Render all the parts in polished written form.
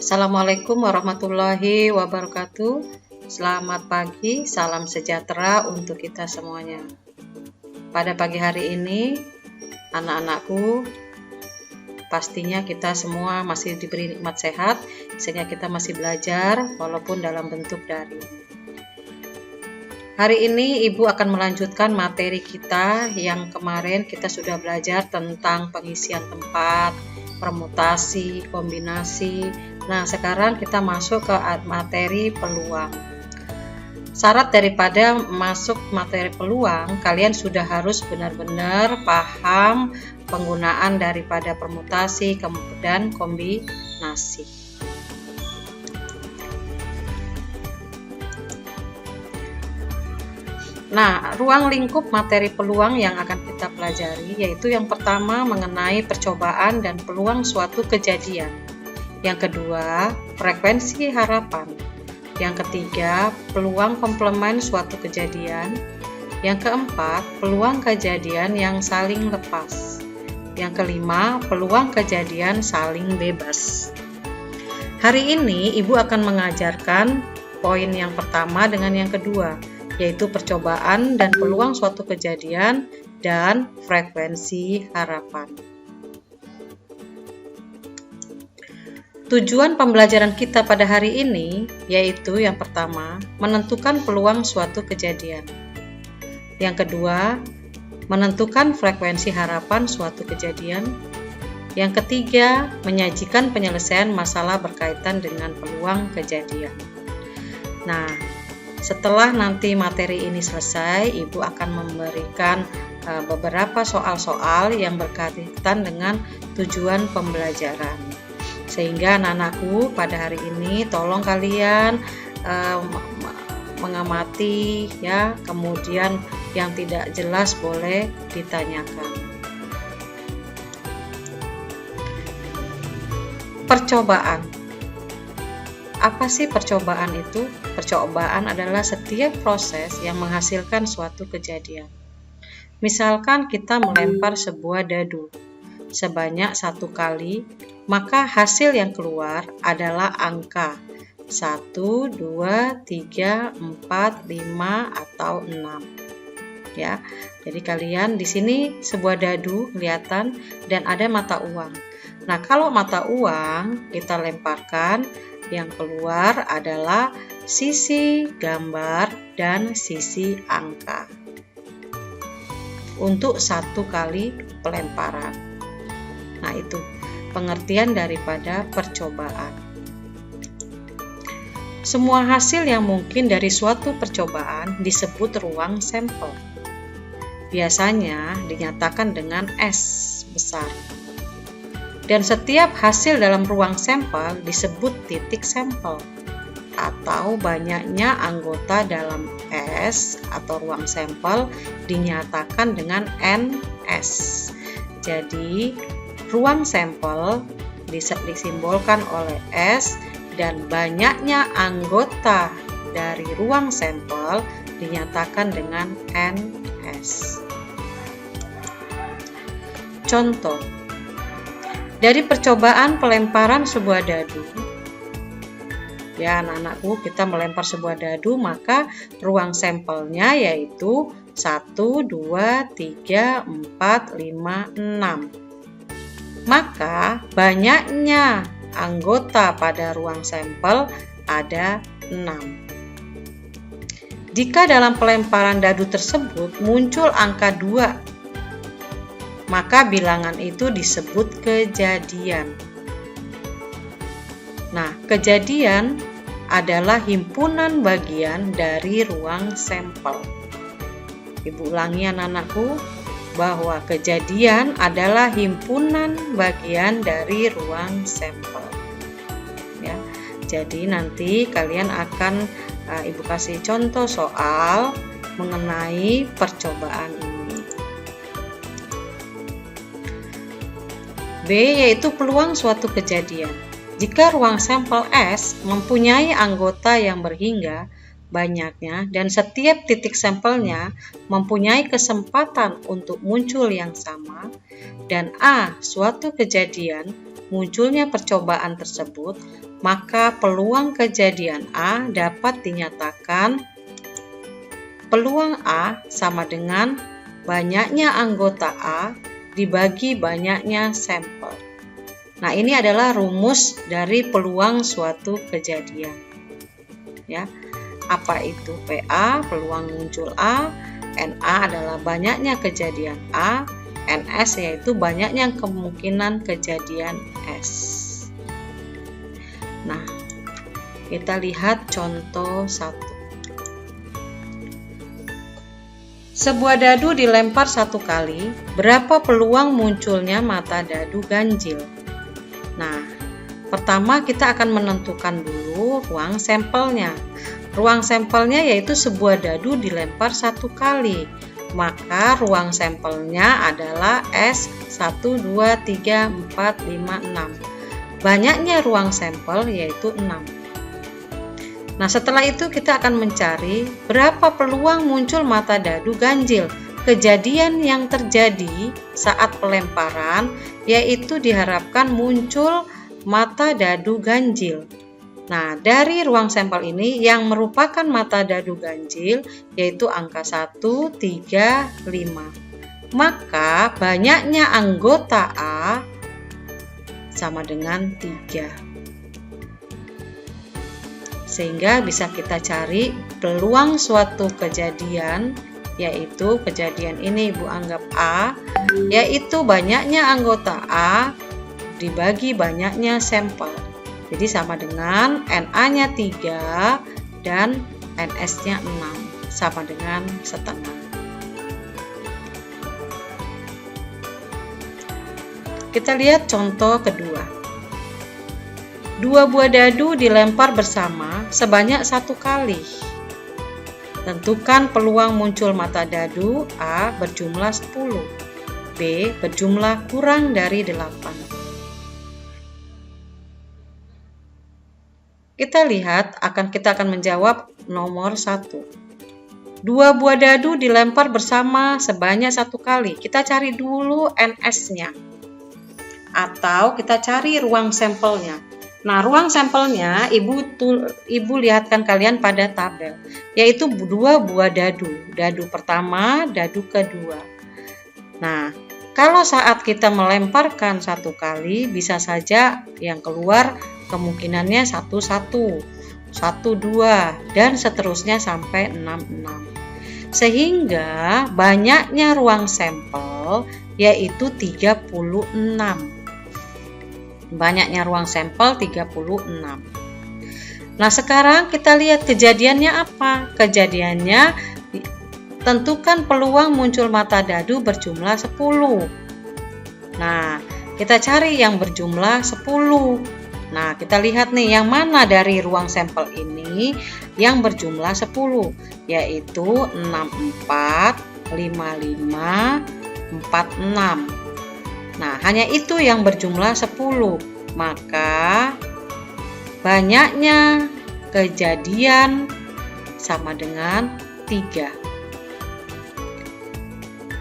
Assalamualaikum warahmatullahi wabarakatuh. Selamat pagi, salam sejahtera untuk kita semuanya. Pada pagi hari ini, anak-anakku, pastinya kita semua masih diberi nikmat sehat, sehingga kita masih belajar walaupun dalam bentuk daring. Hari ini Ibu akan melanjutkan materi kita yang kemarin kita sudah belajar tentang pengisian tempat, permutasi, kombinasi. Nah, sekarang kita masuk ke materi peluang. Syarat daripada masuk materi peluang, kalian sudah harus benar-benar paham penggunaan daripada permutasi dan kombinasi. Nah, ruang lingkup materi peluang yang akan kita pelajari yaitu yang pertama mengenai percobaan dan peluang suatu kejadian. Yang kedua, frekuensi harapan. Yang ketiga, peluang komplement suatu kejadian. Yang keempat, peluang kejadian yang saling lepas. Yang kelima, peluang kejadian saling bebas. Hari ini Ibu akan mengajarkan poin yang pertama dengan yang kedua, yaitu percobaan dan peluang suatu kejadian dan frekuensi harapan. Tujuan pembelajaran kita pada hari ini yaitu yang pertama, menentukan peluang suatu kejadian. Yang kedua, menentukan frekuensi harapan suatu kejadian. Yang ketiga, menyajikan penyelesaian masalah berkaitan dengan peluang kejadian. Nah, setelah nanti materi ini selesai, Ibu akan memberikan beberapa soal-soal yang berkaitan dengan tujuan pembelajaran. Sehingga anak-anakku pada hari ini tolong kalian mengamati ya, kemudian yang tidak jelas boleh ditanyakan. Percobaan. Apa sih percobaan itu? Percobaan adalah setiap proses yang menghasilkan suatu kejadian. Misalkan kita melempar sebuah dadu sebanyak 1 kali, maka hasil yang keluar adalah angka 1, 2, 3, 4, 5, atau 6. Ya. Jadi kalian di sini sebuah dadu kelihatan dan ada mata uang. Nah, kalau mata uang kita lemparkan, yang keluar adalah sisi gambar dan sisi angka untuk 1 kali pelemparan. Nah, itu pengertian daripada percobaan. Semua hasil yang mungkin dari suatu percobaan disebut ruang sampel. Biasanya dinyatakan dengan S besar. Dan setiap hasil dalam ruang sampel disebut titik sampel atau banyaknya anggota dalam S atau ruang sampel dinyatakan dengan NS. Jadi, ruang sampel disimbolkan oleh S dan banyaknya anggota dari ruang sampel dinyatakan dengan NS. Contoh, dari percobaan pelemparan sebuah dadu, ya anak-anakku, kita melempar sebuah dadu, maka ruang sampelnya yaitu 1, 2, 3, 4, 5, 6. Maka banyaknya anggota pada ruang sampel ada 6. Jika dalam pelemparan dadu tersebut muncul angka 2, maka bilangan itu disebut kejadian. Nah, kejadian adalah himpunan bagian dari ruang sampel. Ibu ulangi anak-anakku, bahwa kejadian adalah himpunan bagian dari ruang sampel. Ya, jadi nanti kalian akan Ibu kasih contoh soal mengenai percobaan ini. B yaitu peluang suatu kejadian. Jika ruang sampel S mempunyai anggota yang berhingga banyaknya dan setiap titik sampelnya mempunyai kesempatan untuk muncul yang sama, dan A suatu kejadian munculnya percobaan tersebut, maka peluang kejadian A dapat dinyatakan peluang A sama dengan banyaknya anggota A dibagi banyaknya sampel. Nah, ini adalah rumus dari peluang suatu kejadian. Ya. Apa itu PA? Peluang muncul A. NA adalah banyaknya kejadian A. NS yaitu banyaknya kemungkinan kejadian S. Nah, kita lihat contoh 1. Sebuah dadu dilempar 1 kali, berapa peluang munculnya mata dadu ganjil? Nah, pertama kita akan menentukan dulu ruang sampelnya. Ruang sampelnya yaitu sebuah dadu dilempar 1 kali. Maka ruang sampelnya adalah S1, 2, 3, 4, 5, 6. Banyaknya ruang sampel yaitu 6. Nah, setelah itu kita akan mencari berapa peluang muncul mata dadu ganjil. Kejadian yang terjadi saat pelemparan yaitu diharapkan muncul mata dadu ganjil. Nah, dari ruang sampel ini yang merupakan mata dadu ganjil yaitu angka 1, 3, 5. Maka banyaknya anggota A sama dengan 3. Sehingga bisa kita cari peluang suatu kejadian, yaitu kejadian ini Ibu anggap A, yaitu banyaknya anggota A dibagi banyaknya sampel. Jadi sama dengan NA-nya 3 dan NS-nya 6, sama dengan setengah. Kita lihat contoh kedua. 2 buah dadu dilempar bersama sebanyak 1 kali. Tentukan peluang muncul mata dadu A berjumlah 10, B berjumlah kurang dari 8. Kita lihat, kita akan menjawab nomor 1. 2 buah dadu dilempar bersama sebanyak 1 kali. Kita cari dulu NS-nya. Atau kita cari ruang sampelnya. Nah, ruang sampelnya Ibu lihatkan kalian pada tabel, yaitu 2 buah dadu. Dadu pertama, dadu kedua. Nah, kalau saat kita melemparkan 1 kali, bisa saja yang keluar kemungkinannya 1, 1, 1, 2, dan seterusnya sampai 6, 6. Sehingga banyaknya ruang sampel yaitu 36. Banyaknya ruang sampel 36. Nah, sekarang kita lihat kejadiannya apa? Kejadiannya tentukan peluang muncul mata dadu berjumlah 10. Nah, kita cari yang berjumlah 10. Nah, kita lihat nih yang mana dari ruang sampel ini yang berjumlah 10, yaitu 64, 55, 46. Nah, hanya itu yang berjumlah 10. Maka banyaknya kejadian sama dengan 3.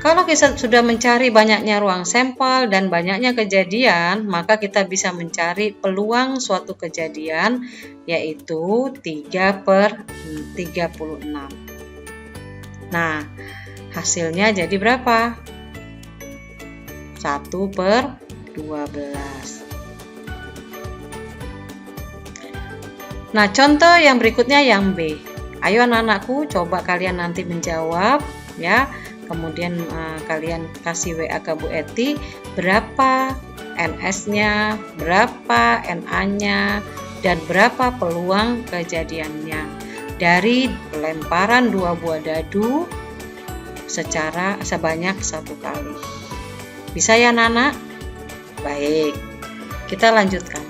Kalau kita sudah mencari banyaknya ruang sampel dan banyaknya kejadian, maka kita bisa mencari peluang suatu kejadian, yaitu 3/36. Nah, hasilnya jadi berapa? 1/12. Nah, contoh yang berikutnya yang B. Ayo anak-anakku, coba kalian nanti menjawab ya. Kemudian kalian kasih WA ke Bu Eti, berapa NS-nya, berapa NA-nya, dan berapa peluang kejadiannya dari pelemparan 2 buah dadu sebanyak 1 kali. Bisa ya anak-anak? Baik, kita lanjutkan.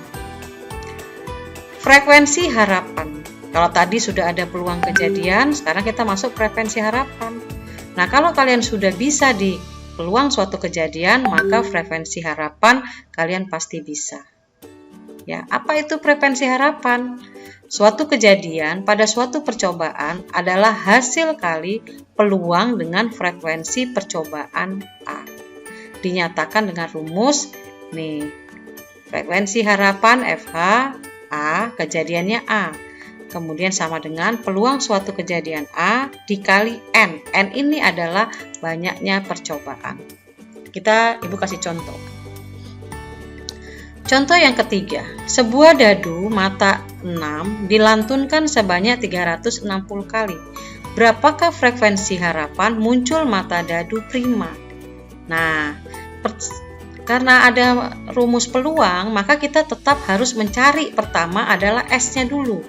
Frekuensi harapan. Kalau tadi sudah ada peluang kejadian, sekarang kita masuk frekuensi harapan. Nah, kalau kalian sudah bisa di peluang suatu kejadian, maka frekuensi harapan kalian pasti bisa. Ya, apa itu frekuensi harapan? Suatu kejadian pada suatu percobaan adalah hasil kali peluang dengan frekuensi percobaan A. Dinyatakan dengan rumus nih, Frekuensi harapan FH A, kejadiannya A. Kemudian sama dengan peluang suatu kejadian A dikali N. N ini adalah banyaknya percobaan. Ibu kasih contoh. Contoh yang ketiga, sebuah dadu mata 6 dilantunkan sebanyak 360 kali. Berapakah frekuensi harapan muncul mata dadu prima? Nah, karena ada rumus peluang, maka kita tetap harus mencari pertama adalah S-nya dulu.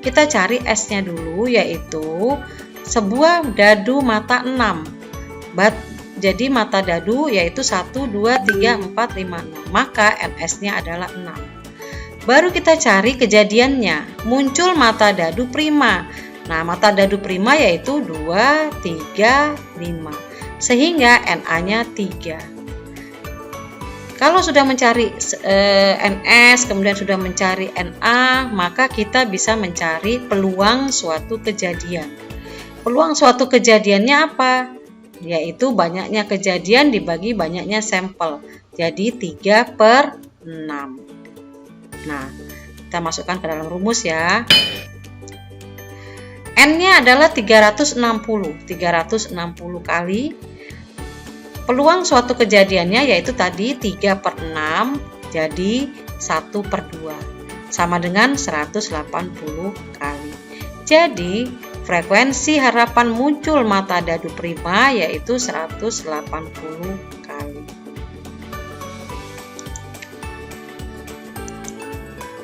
Kita cari S-nya dulu, yaitu sebuah dadu mata 6. Jadi mata dadu yaitu 1, 2, 3, 4, 5, 6. Maka NS-nya adalah 6. Baru kita cari kejadiannya. Muncul mata dadu prima. Nah, mata dadu prima yaitu 2, 3, 5. Sehingga NA-nya 3. Kalau sudah mencari NS, kemudian sudah mencari NA, maka kita bisa mencari peluang suatu kejadian. Peluang suatu kejadiannya apa? Yaitu banyaknya kejadian dibagi banyaknya sampel. Jadi 3/6. Nah, kita masukkan ke dalam rumus ya. N-nya adalah 360. 360 kali. Peluang suatu kejadiannya yaitu tadi 3/6, jadi 1/2. Sama dengan 180 kali. Jadi, frekuensi harapan muncul mata dadu prima yaitu 180 kali.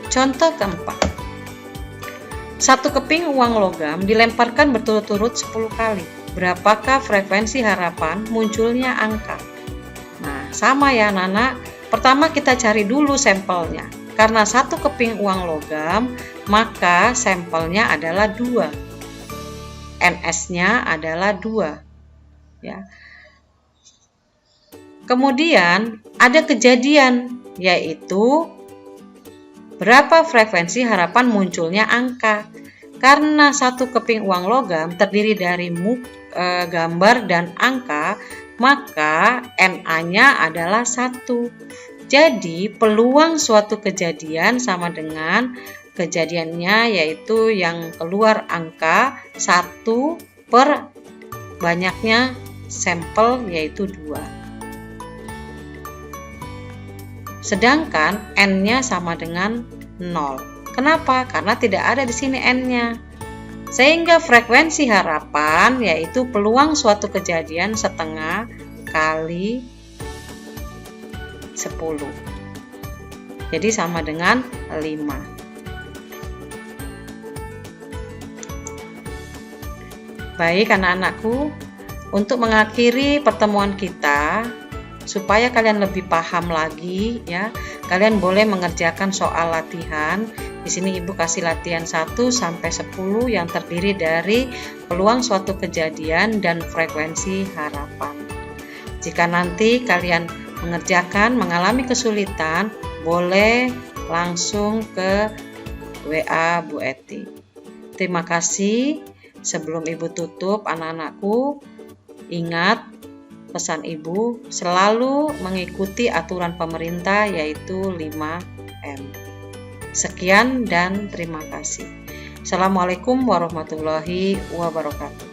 Contoh keempat. Satu keping uang logam dilemparkan berturut-turut 10 kali. Berapakah frekuensi harapan munculnya angka? Nah, sama ya anak-anak. Pertama kita cari dulu sampelnya. Karena satu keping uang logam, maka sampelnya adalah 2. NS-nya adalah 2. Ya. Kemudian ada kejadian, yaitu berapa frekuensi harapan munculnya angka. Karena satu keping uang logam terdiri dari gambar dan angka, maka NA-nya adalah 1. Jadi peluang suatu kejadian sama dengan kejadiannya, yaitu yang keluar angka 1 per banyaknya sampel yaitu 2. Sedangkan N-nya sama dengan 0. Kenapa? Karena tidak ada di sini N-nya. Sehingga frekuensi harapan yaitu peluang suatu kejadian setengah kali 10. Jadi sama dengan 5. Baik anak-anakku, untuk mengakhiri pertemuan kita, supaya kalian lebih paham lagi ya, kalian boleh mengerjakan soal latihan. Di sini Ibu kasih latihan 1 sampai 10 yang terdiri dari peluang suatu kejadian dan frekuensi harapan. Jika nanti kalian mengalami kesulitan, boleh langsung ke WA Bu Eti. Terima kasih. Sebelum Ibu tutup, anak-anakku, ingat pesan Ibu selalu mengikuti aturan pemerintah yaitu 5M. Sekian dan terima kasih. Assalamualaikum warahmatullahi wabarakatuh.